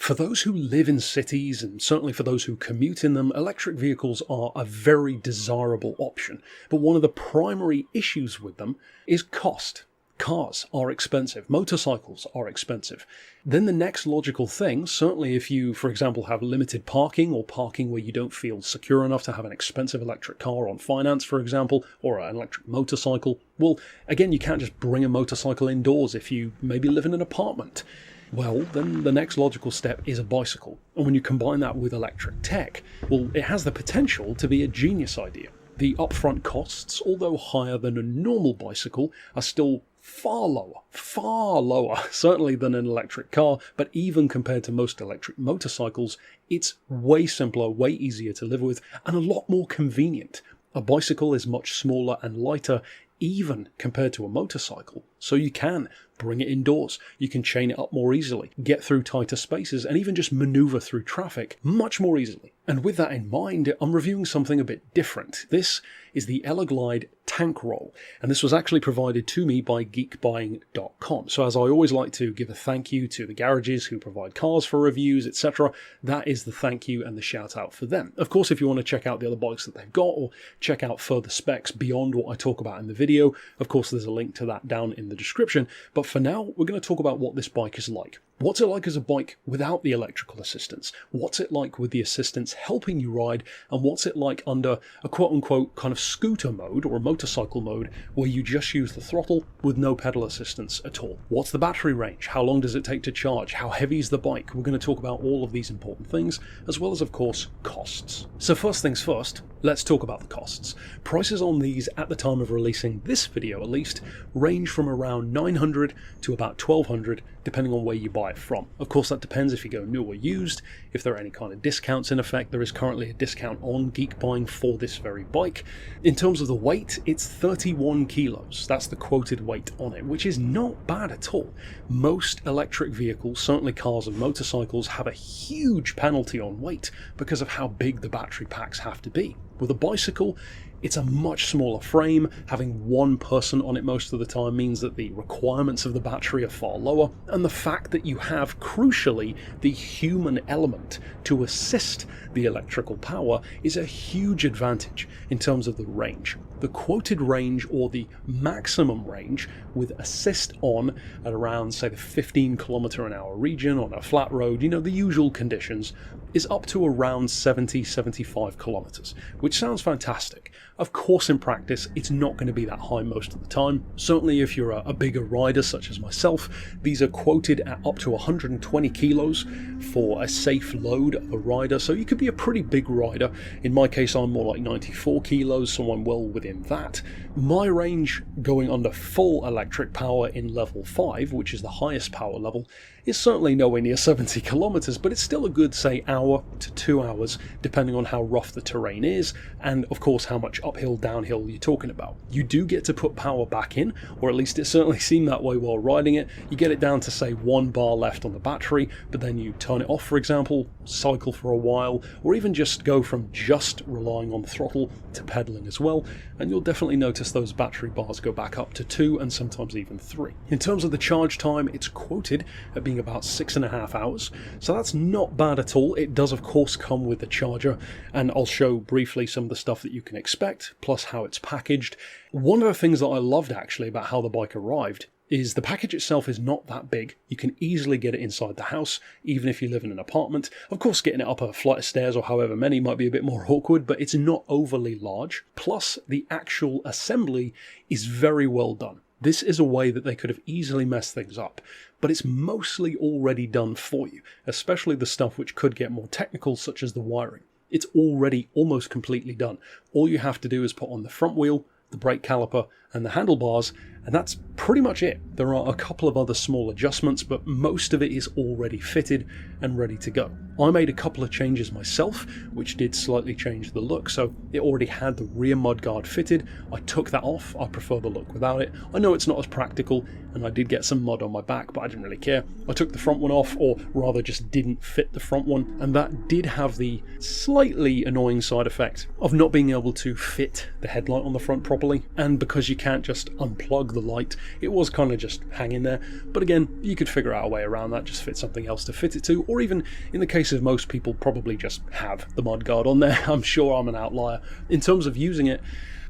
For those who live in cities, and certainly for those who commute in them, electric vehicles are a very desirable option. But one of the primary issues with them is cost. Cars are expensive, motorcycles are expensive. Then the next logical thing, certainly if you, for example, have limited parking or parking where you don't feel secure enough to have an expensive electric car on finance, for example, or an electric motorcycle, well, again, you can't just bring a motorcycle indoors if you maybe live in an apartment. Well, then the next logical step is a bicycle. And when you combine that with electric tech, well, it has the potential to be a genius idea. The upfront costs, although higher than a normal bicycle, are still far lower, certainly than an electric car, but even compared to most electric motorcycles, it's way simpler, way easier to live with, and a lot more convenient. A bicycle is much smaller and lighter, even compared to a motorcycle, so you can bring it indoors, you can chain it up more easily, get through tighter spaces, and even just maneuver through traffic much more easily. And with that in mind, I'm reviewing something a bit different. This is the Eleglide Tankroll, and this was actually provided to me by Geekbuying.com. So as I always like to give a thank you to the garages who provide cars for reviews, etc., that is the thank you and the shout out for them. Of course, if you want to check out the other bikes that they've got, or check out further specs beyond what I talk about in the video, of course there's a link to that down in the description. But for now, we're going to talk about what this bike is like. What's it like as a bike without the electrical assistance? What's it like with the assistance helping you ride? And what's it like under a quote-unquote kind of scooter mode or a motorcycle mode where you just use the throttle with no pedal assistance at all? What's the battery range? How long does it take to charge? How heavy is the bike? We're going to talk about all of these important things, as well as, of course, costs. So first things first, let's talk about the costs. Prices on these at the time of releasing this video at least range from around $900 to about $1,200 depending on where you buy it from. Of course that depends if you go new or used, if there are any kind of discounts in effect. There is currently a discount on Geekbuying for this very bike. In terms of the weight, it's 31 kilos. That's the quoted weight on it, which is not bad at all. Most electric vehicles, certainly cars and motorcycles, have a huge penalty on weight because of how big the battery packs have to be. With a bicycle, it's a much smaller frame. Having one person on it most of the time means that the requirements of the battery are far lower, and the fact that you have, crucially, the human element to assist the electrical power is a huge advantage in terms of the range. The quoted range, or the maximum range, with assist on at around, say, the 15 km/h region on a flat road, you know, the usual conditions, is up to around 70-75 kilometers, which sounds fantastic. Of course, in practice, it's not going to be that high most of the time. Certainly if you're a bigger rider, such as myself, these are quoted at up to 120 kilos for a safe load of a rider, so you could be a pretty big rider. In my case, I'm more like 94 kilos, so I'm well within that. My range going under full electric power in level 5, which is the highest power level, is certainly nowhere near 70 kilometers, but it's still a good, say, hour to 2 hours, depending on how rough the terrain is, and of course how much uphill, downhill you're talking about. You do get to put power back in, or at least it certainly seemed that way while riding it. You get it down to, say, 1 bar left on the battery, but then you turn it off, for example, cycle for a while, or even just go from just relying on the throttle to pedaling as well, and you'll definitely notice those battery bars go back up to 2 and sometimes even 3. In terms of the charge time, it's quoted at being about 6.5 hours, so that's not bad at all. It does of course come with the charger, and I'll show briefly some of the stuff that you can expect, plus how it's packaged. One of the things that I loved actually about how the bike arrived is the package itself is not that big. You can easily get it inside the house, even if you live in an apartment. Of course, getting it up a flight of stairs or however many might be a bit more awkward, but it's not overly large. Plus, the actual assembly is very well done. This is a way that they could have easily messed things up, but it's mostly already done for you, especially the stuff which could get more technical, such as the wiring. It's already almost completely done. All you have to do is put on the front wheel, the brake caliper, and the handlebars, and that's pretty much it. There are a couple of other small adjustments, but most of it is already fitted and ready to go. I made a couple of changes myself, which did slightly change the look. So it already had the rear mudguard fitted. I took that off. I prefer the look without it. I know it's not as practical, and I did get some mud on my back, but I didn't really care. I took the front one off, or rather just didn't fit the front one, and that did have the slightly annoying side effect of not being able to fit the headlight on the front properly. properly, and because you can't just unplug the light, it was kind of just hanging there. But again, you could figure out a way around that, just fit something else to fit it to, or even in the case of most people, probably just have the mudguard on there. I'm sure I'm an outlier. In terms of using it,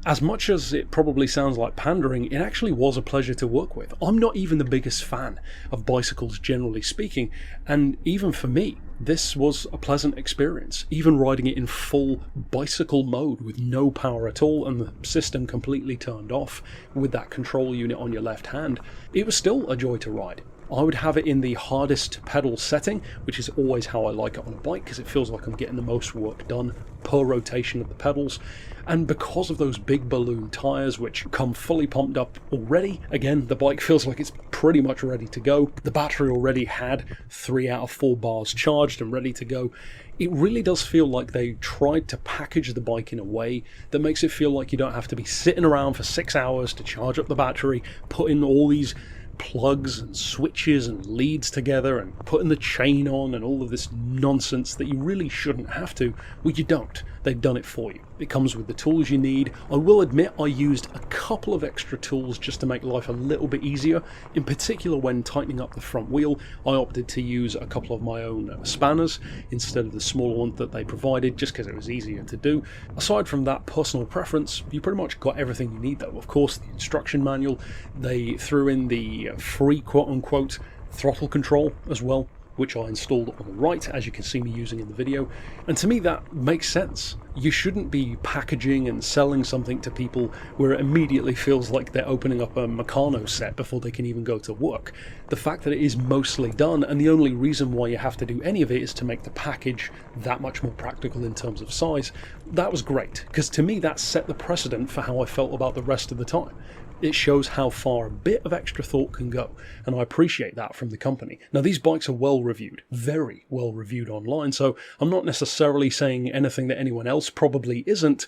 as much as it probably sounds like pandering, it actually was a pleasure to work with. I'm not even the biggest fan of bicycles generally speaking, and even for me, this was a pleasant experience. Even riding it in full bicycle mode with no power at all and the system completely turned off with that control unit on your left hand, it was still a joy to ride. I would have it in the hardest pedal setting, which is always how I like it on a bike, because it feels like I'm getting the most work done per rotation of the pedals. And because of those big balloon tyres, which come fully pumped up already, again, the bike feels like it's pretty much ready to go. The battery already had 3 out of 4 bars charged and ready to go. It really does feel like they tried to package the bike in a way that makes it feel like you don't have to be sitting around for 6 hours to charge up the battery, put in all these plugs and switches and leads together and putting the chain on and all of this nonsense that you really shouldn't have to. Well, you don't. They've done it for you. It comes with the tools you need. I will admit I used a couple of extra tools just to make life a little bit easier. In particular, when tightening up the front wheel, I opted to use a couple of my own spanners instead of the smaller one that they provided, just because it was easier to do. Aside from that personal preference, you pretty much got everything you need though. Of course, the instruction manual, they threw in the free quote-unquote throttle control as well, which I installed on the right, as you can see me using in the video. And to me, that makes sense. You shouldn't be packaging and selling something to people where it immediately feels like they're opening up a Meccano set before they can even go to work. The fact that it is mostly done, and the only reason why you have to do any of it is to make the package that much more practical in terms of size, that was great, because to me that set the precedent for how I felt about the rest of the time. It shows how far a bit of extra thought can go, and I appreciate that from the company. Now, these bikes are well reviewed, very well reviewed online, so I'm not necessarily saying anything that anyone else probably isn't,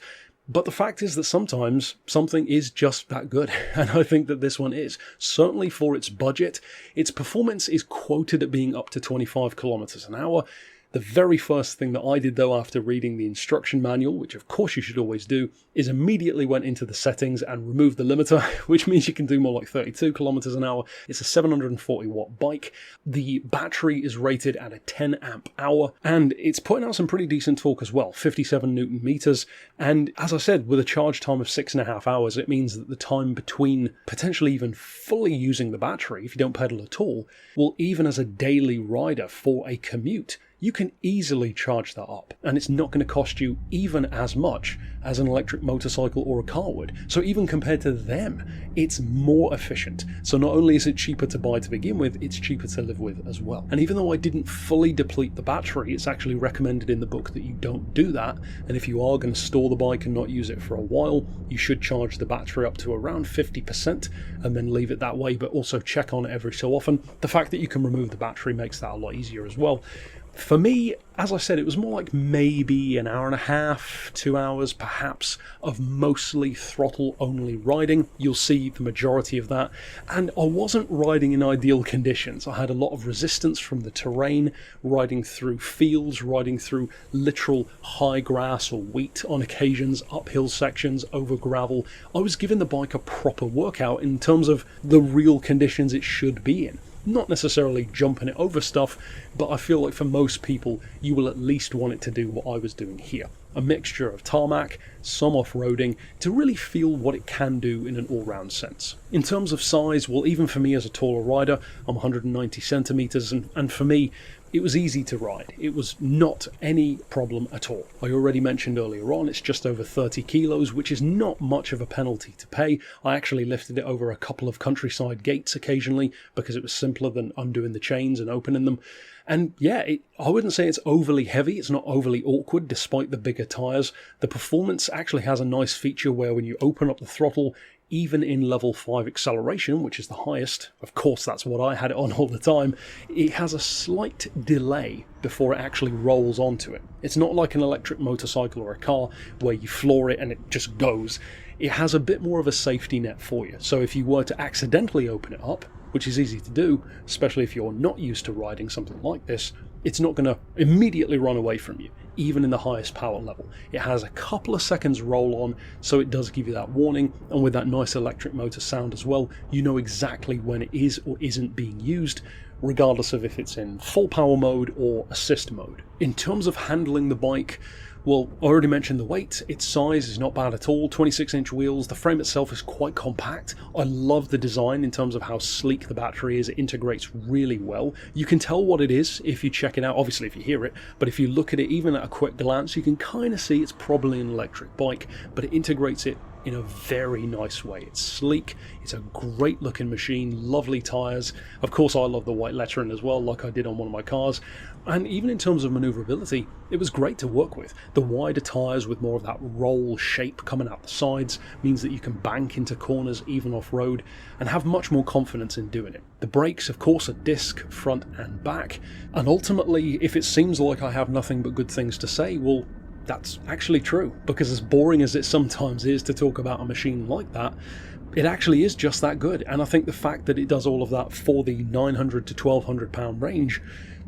but the fact is that sometimes something is just that good, and I think that this one is. Certainly for its budget, its performance is quoted at being up to 25 kilometers an hour. The very first thing that I did though after reading the instruction manual, which of course you should always do, is immediately went into the settings and removed the limiter, which means you can do more like 32 kilometers an hour. It's a 740 watt bike. The battery is rated at a 10 amp hour, and it's putting out some pretty decent torque as well, 57 Newton meters. And as I said, with a charge time of 6.5 hours, it means that the time between potentially even fully using the battery, if you don't pedal at all, well, even as a daily rider for a commute, you can easily charge that up, and it's not going to cost you even as much as an electric motorcycle or a car would. So even compared to them, it's more efficient. So not only is it cheaper to buy to begin with, it's cheaper to live with as well. And even though I didn't fully deplete the battery, it's actually recommended in the book that you don't do that. And if you are going to store the bike and not use it for a while, you should charge the battery up to around 50% and then leave it that way, but also check on it every so often. The fact that you can remove the battery makes that a lot easier as well. For me, as I said, it was more like maybe an hour and a half, 2 hours perhaps, of mostly throttle-only riding. You'll see the majority of that. And I wasn't riding in ideal conditions. I had a lot of resistance from the terrain, riding through fields, riding through literal high grass or wheat on occasions, uphill sections, over gravel. I was giving the bike a proper workout in terms of the real conditions it should be in. Not necessarily jumping it over stuff, but I feel like for most people, you will at least want it to do what I was doing here. A mixture of tarmac, some off-roading, to really feel what it can do in an all-round sense. In terms of size, well, even for me as a taller rider, I'm 190 centimeters, and for me, it was easy to ride. It was not any problem at all. I already mentioned earlier on, it's just over 30 kilos, which is not much of a penalty to pay. I actually lifted it over a couple of countryside gates occasionally because it was simpler than undoing the chains and opening them. And yeah, I wouldn't say it's overly heavy, it's not overly awkward despite the bigger tyres. The performance actually has a nice feature where when you open up the throttle, even in level 5 acceleration, which is the highest, of course that's what I had it on all the time, it has a slight delay before it actually rolls onto it. It's not like an electric motorcycle or a car where you floor it and it just goes. It has a bit more of a safety net for you. So if you were to accidentally open it up, which is easy to do, especially if you're not used to riding something like this, it's not going to immediately run away from you, even in the highest power level. It has a couple of seconds roll on, so it does give you that warning, and with that nice electric motor sound as well, you know exactly when it is or isn't being used, regardless of if it's in full power mode or assist mode. In terms of handling the bike, well, I already mentioned the weight. Its size is not bad at all, 26-inch wheels. The frame itself is quite compact. I love the design in terms of how sleek the battery is. It integrates really well. You can tell what it is if you check it out, obviously if you hear it, but if you look at it even at a quick glance, you can kind of see it's probably an electric bike, but it integrates it in a very nice way. It's sleek, it's a great looking machine, lovely tyres. Of course I love the white lettering as well, like I did on one of my cars. And even in terms of manoeuvrability, it was great to work with. The wider tyres with more of that roll shape coming out the sides means that you can bank into corners even off-road and have much more confidence in doing it. The brakes, of course, are disc, front and back. And ultimately, if it seems like I have nothing but good things to say, well, that's actually true, because as boring as it sometimes is to talk about a machine like that, it actually is just that good. And I think the fact that it does all of that for the 900 to 1200 pound range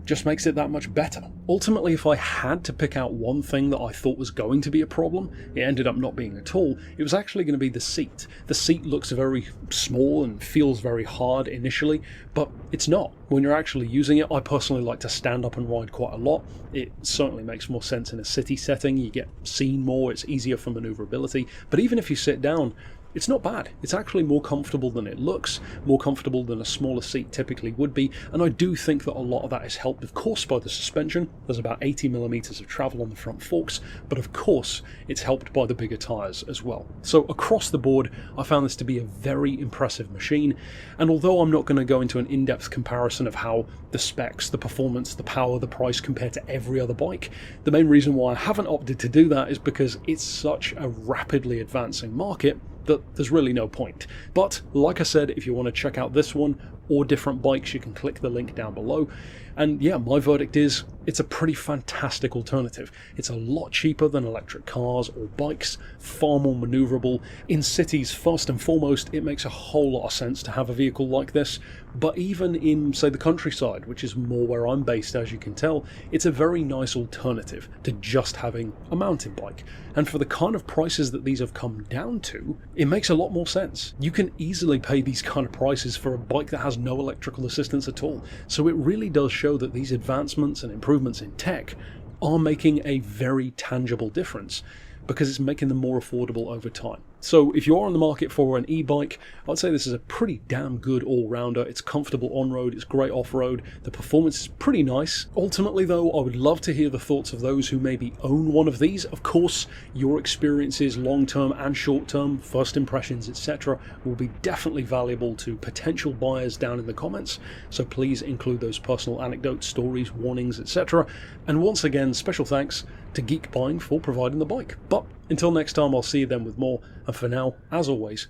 just makes it that much better. Ultimately, if I had to pick out one thing that I thought was going to be a problem, it ended up not being at all. It was actually going to be the seat. The seat looks very small and feels very hard initially, but it's not. When you're actually using it, I personally like to stand up and ride quite a lot. It certainly makes more sense in a city setting. You get seen more, it's easier for maneuverability, but even if you sit down, it's not bad. It's actually more comfortable than it looks, more comfortable than a smaller seat typically would be, and I do think that a lot of that is helped, of course, by the suspension. There's about 80mm of travel on the front forks, but of course it's helped by the bigger tyres as well. So across the board, I found this to be a very impressive machine, and although I'm not going to go into an in-depth comparison of how the specs, the performance, the power, the price compare to every other bike, the main reason why I haven't opted to do that is because it's such a rapidly advancing market that there's really no point. But like I said, if you want to check out this one or different bikes, you can click the link down below. And yeah, my verdict is it's a pretty fantastic alternative. It's a lot cheaper than electric cars or bikes, far more maneuverable. In cities, first and foremost, it makes a whole lot of sense to have a vehicle like this, but even in, say, the countryside, which is more where I'm based, as you can tell, it's a very nice alternative to just having a mountain bike. And for the kind of prices that these have come down to, it makes a lot more sense. You can easily pay these kind of prices for a bike that has no electrical assistance at all. So it really does show that these advancements and improvements in tech are making a very tangible difference, because it's making them more affordable over time. So if you're on the market for an e-bike, I'd say this is a pretty damn good all-rounder. It's comfortable on-road, it's great off-road, the performance is pretty nice. Ultimately though, I would love to hear the thoughts of those who maybe own one of these. Of course, your experiences long-term and short-term, first impressions, etc. will be definitely valuable to potential buyers down in the comments, so please include those personal anecdotes, stories, warnings, etc. And once again, special thanks to Geekbuying for providing the bike. But until next time, I'll see you then with more, and for now, as always,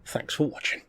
thanks for watching.